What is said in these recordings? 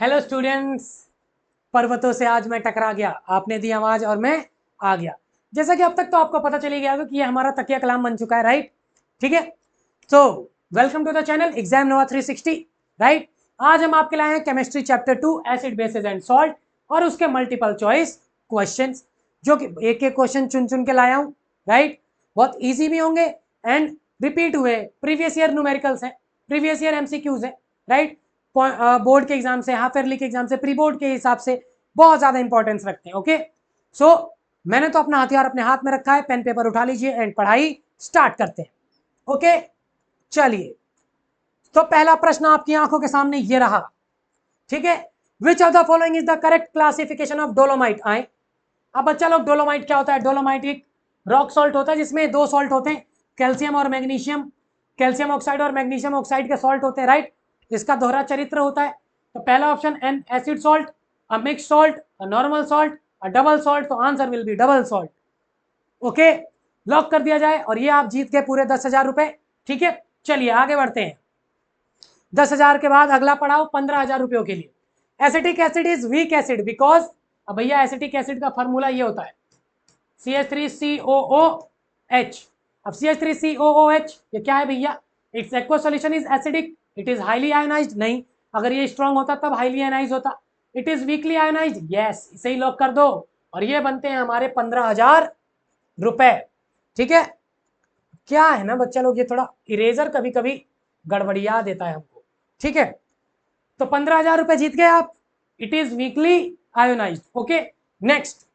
Hello students. पर्वतों से आज मैं टकरा गया, आपने दी आवाज और मैं आ गया। जैसा कि अब तक तो आपको पता चली गया होगा कि ये हमारा तकिया कलाम बन चुका है, राइट? ठीक है, तो welcome to the channel exam nova 360। Right, आज हम आपके लाए हैं chemistry chapter 2 acid bases and salt और उसके मल्टीपल चॉइस क्वेश्चंस, जो कि एक एक क्वेश्चन चुन चुन के लाया हूं। राइट, बहुत इजी भी होंगे एंड रिपीट हुए प्रीवियस ईयर न्यूमेरिकल्स हैं, प्रीवियस ईयर एमसीक्यूज है। राइट, बोर्ड के एग्जाम से, हाफ ईयरली के एग्जाम से, प्री बोर्ड के हिसाब से बहुत ज्यादा इंपॉर्टेंस रखते हैं। ओके, सो मैंने तो अपना हथियार अपने हाथ में रखा है, पेन पेपर उठा लीजिए एंड पढ़ाई स्टार्ट करते हैं। ओके, चलिए, तो पहला प्रश्न आपकी आंखों के सामने ये रहा। ठीक है, विच of the following is the correct classification of dolomite. आए अब बच्चा लोग, डोलोमाइट क्या होता है? डोलोमाइट एक रॉक सॉल्ट होता है जिसमें दो सॉल्ट होते हैं, कैल्शियम और मैग्नीशियम। कैल्शियम ऑक्साइड और मैग्नीशियम ऑक्साइड के सॉल्ट होते हैं, राइट? इसका दोहरा चरित्र होता है। तो पहला option an acid salt, a mix salt, a normal salt, a double salt, तो answer will be double salt. Okay, lock कर दिया जाए और ये आप जीत गए पूरे 10,000 रुपए। ठीक है, चलिए आगे बढ़ते हैं। 10,000 के बाद अगला पड़ाव 15,000 रुपयों के लिए। Acetic acid is weak acid because, अब भैया एसिटिक एसिड का फॉर्मूला ये होता है CH3COOH। अब CH3COOH ये क्या है भैया? It's aqua solution is acidic, it is highly ionised. नहीं, अगर ये स्ट्रॉन्ग होता तब हाईली आयोनाइज होता। It is weekly ionised, yes, इसे ही लॉक कर दो और ये बनते हैं हमारे 15,000 रुपए। ठीक है, क्या है ना बच्चा लोग, ये थोड़ा इरेजर कभी कभी गड़बड़िया देता है हमको। ठीक है, तो 15,000 रुपए जीत गए आप। It is weekly ionised. Okay, next,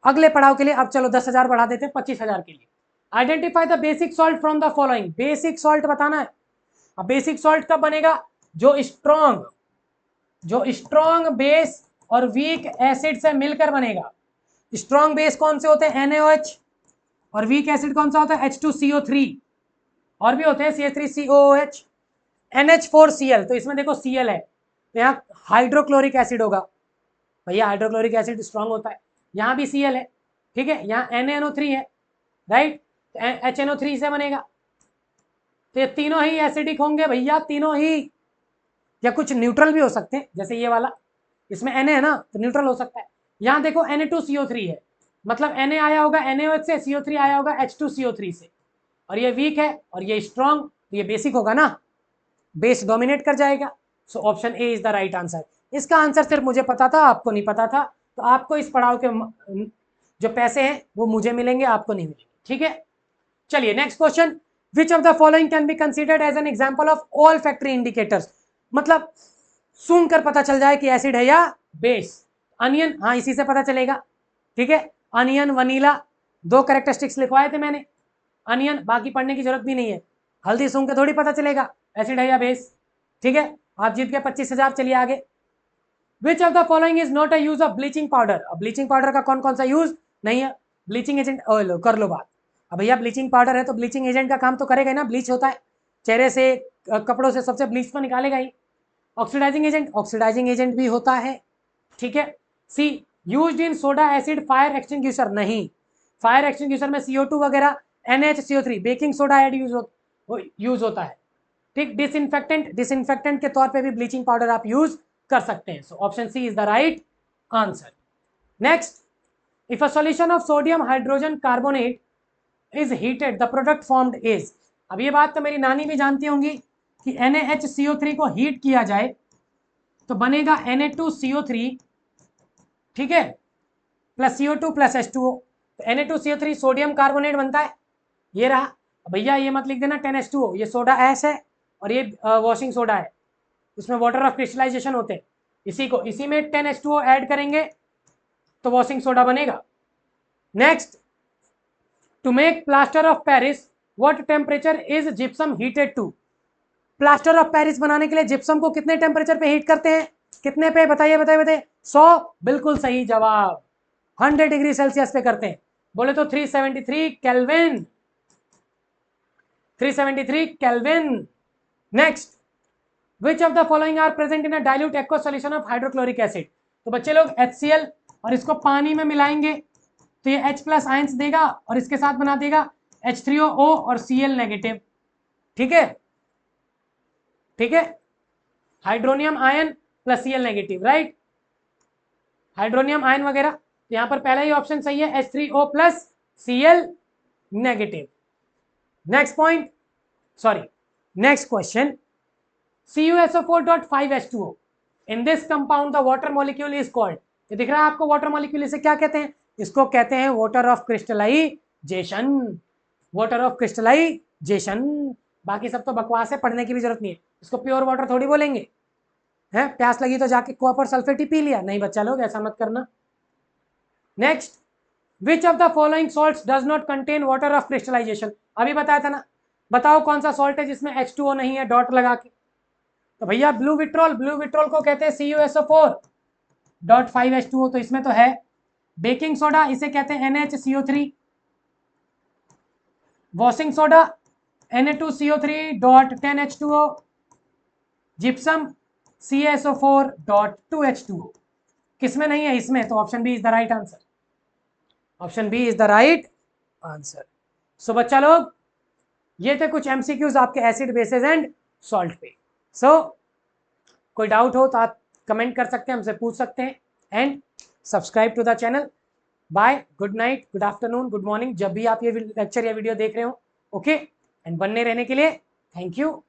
अगले पड़ाव के लिए अब चलो 10,000 बढ़ा देते हैं 25,000 के लिए। Identify the basic salt from the following. Basic salt बताना है। अब बेसिक सॉल्ट कब बनेगा? जो स्ट्रॉन्ग बेस और वीक एसिड से मिलकर बनेगा। स्ट्रॉन्ग बेस कौन से होते हैं? NaOH। और वीक एसिड कौन सा होता है? H2CO3। और भी होते हैं CH3COOH, NH4Cl। तो इसमें देखो Cl है, तो यहाँ हाइड्रोक्लोरिक एसिड होगा। भैया हाइड्रोक्लोरिक एसिड स्ट्रॉन्ग होता है, यहाँ भी Cl है। ठीक है, यहाँ NaNO3 है, राइट? तो HNO3 से बनेगा। तो ये तीनों ही एसिडिक होंगे भैया, तीनों ही। या कुछ न्यूट्रल भी हो सकते हैं, जैसे ये वाला, इसमें Na है ना, तो न्यूट्रल हो सकता है। यहाँ देखो Na2CO3 है, मतलब Na आया होगा NaOH से, CO3 आया होगा H2CO3 से। और ये वीक है और ये स्ट्रॉन्ग, तो ये बेसिक होगा ना, बेस डोमिनेट कर जाएगा। So option A is the right answer. इसका आंसर सिर्फ मुझे पता था, आपको नहीं पता था, तो आपको इस पड़ाव के जो पैसे हैं वो मुझे मिलेंगे, आपको नहीं मिलेंगे। ठीक है, चलिए next question. Which of the following can be considered as an example of olfactory indicators. मतलब सूंघ कर पता चल जाए कि एसिड है या बेस। अनियन, हाँ इसी से पता चलेगा। ठीक है, अनियन, वनीला, दो कैरेक्टरिस्टिक्स लिखवाए थे मैंने। अनियन, बाकी पढ़ने की जरूरत भी नहीं है। हल्दी सूंघ के थोड़ी पता चलेगा एसिड है या बेस। ठीक है, आप जीत गए 25,000। चलिए आगे। विच of the following is not a use of bleaching powder. अब ब्लीचिंग पाउडर का कौन कौन सा यूज नहीं है? ब्लीचिंग एजेंट, कर लो बात। अब भैया ब्लीचिंग पाउडर है तो ब्लीचिंग एजेंट का काम तो करेगा ना, ब्लीच होता है चेहरे से, कपड़ों से सबसे ब्लीच तो निकालेगा ही। ऑक्सीडाइजिंग एजेंट, ऑक्सीडाइजिंग एजेंट भी होता है। ठीक है, C used in soda acid fire extinguisher, नहीं, फायर एक्सटिंग्विशर में CO2 वगैरह, NaHCO3, baking soda add use होता है। ठीक, डिसइंफेक्टेंट, डिसइंफेक्टेंट के तौर पे भी ब्लीचिंग पाउडर आप यूज कर सकते हैं। So option C is the right answer. Next, if a solution of sodium hydrogen carbonate is heated the product formed is. अब ये बात तो मेरी नानी भी जानती होंगी कि NaHCO3 को हीट किया जाए तो बनेगा Na2CO3, ठीक है, प्लस CO2 प्लस H2O। तो Na2CO3 सोडियम कार्बोनेट बनता है, ये रहा। भैया ये मत लिख देना 10H2O, ये सोडा ऐश है और ये वॉशिंग सोडा है, उसमें वाटर ऑफ क्रिस्टलाइजेशन होते हैं। इसी में 10H2O ऐड करेंगे तो वॉशिंग सोडा बनेगा। Next, to make plaster of Paris what temperature is gypsum heated to. Plaster of Paris बनाने के लिए जिप्सम को कितने टेम्परेचर पे हीट करते हैं? कितने पे? बताइए बताइए बताइए। 100, बिल्कुल सही जवाब। 100 डिग्री सेल्सियस पे करते हैं। बोले तो 373 kelvin, 373 kelvin. Next, which of the following are present in a dilute aqua solution of hydrochloric acid. तो बच्चे लोग HCl, और इसको पानी में मिलाएंगे तो ये H प्लस आयंस देगा और इसके साथ बना देगा H3O और Cl नेगेटिव। ठीक है, ठीक है, hydronium ion plus Cl negative, right, hydronium ion वगैरह। तो यहाँ पर पहला ही ऑप्शन सही है, H3O plus Cl negative. Next point, sorry, next question, CuSO4.5H2O in this compound the water molecule is called. ये दिख रहा है आपको वाटर मॉलिक्यूल, इसे क्या कहते हैं? इसको कहते हैं water of crystallisation, water of crystallisation. बाकी सब तो बकवास है, पढ़ने की भी जरूरत नहीं है, इसको प्योर वाटर थोड़ी बोलेंगे हैं। प्यास लगी तो जाके कॉपर सल्फेट ही पी लिया? नहीं बच्चा लोग, ऐसा मत करना। Next, which of the following salts does not contain water of crystallisation, अभी बताया था ना, बताओ कौन सा सॉल्ट है जिसमें H2O नहीं है डॉट लगा के? तो भैया ब्लू विट्रोल, ब्लू विट्रोल को कहते हैं CuSO4.5H2O, तो इसमें तो है। बेकिंग सोडा, इसे कहते हैं NaCO3। Washing soda Na2CO3.10H2O। Gypsum CaSO4.2H2O। किसमें नहीं है? इसमें, तो option B is the right answer, option B is the right answer. So बच्चा लोग, ये थे कुछ MCQs आपके एसिड बेसिस एंड सॉल्ट पे। सो कोई डाउट हो तो आप कमेंट कर सकते हैं, हमसे पूछ सकते हैं, and subscribe to the channel. Bye, good night, good afternoon, good morning, जब भी आप ये लेक्चर या वीडियो देख रहे हो। ओके, एंड बनने रहने के लिए थैंक यू।